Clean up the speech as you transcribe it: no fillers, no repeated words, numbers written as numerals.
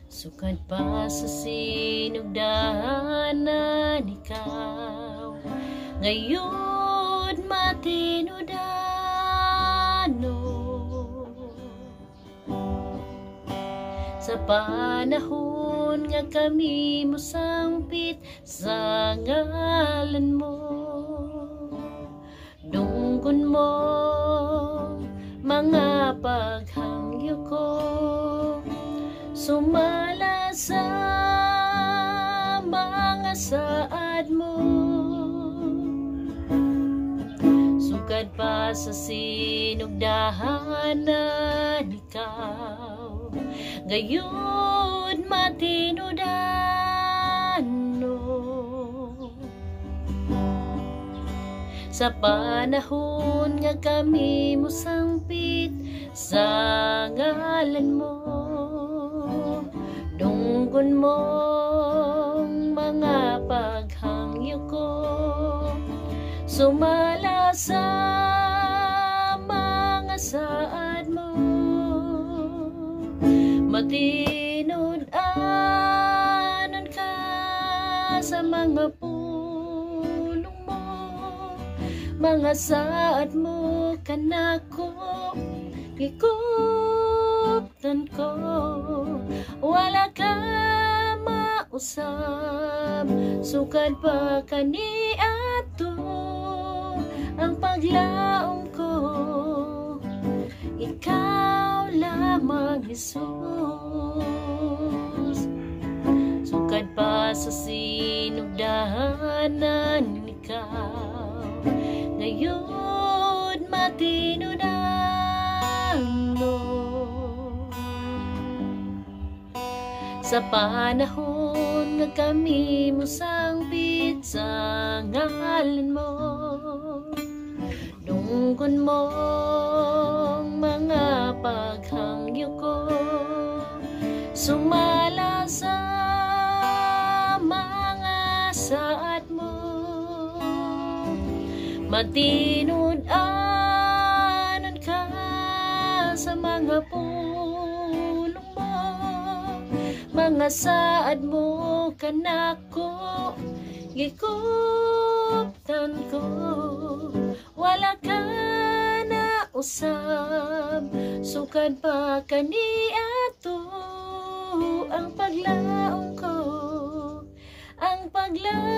Sukad pa sa sinugdahanan ikaw, ngayon matinudano. Sa panahon nga kami musangpit sa ngalan mo, dungkon mo mga paghangyo ko, sumala sa mga saad mo. Sukad pa sa sinugdahanan ikaw, gayon matinudano. Sa panahon nga kami musangpit sa ngalan mo, dunggon mong mga paghangyo ko, sumala sa mga saad mo. Matinud-anon ka sa mga pulong mo, mga saad mo kanako, ikuptan ko, wala ka mausab, sukad pa kaniadto ang paglaom ko, ikaw lamang Jesus. Sukad pa sa sinugdahanan ikaw, ngayon matinudano. Sa panahon nga kami musangpit sa ngalan mo, dungkon mong mga paghangyo ko, sumala sa mga saad mo. Matinud-anon ka sa mga pulong mo, mga saad mo kanako, gikuptan ko, wala ka na usab, sukad pa kaniadto ang paglaom ko, ang paglaom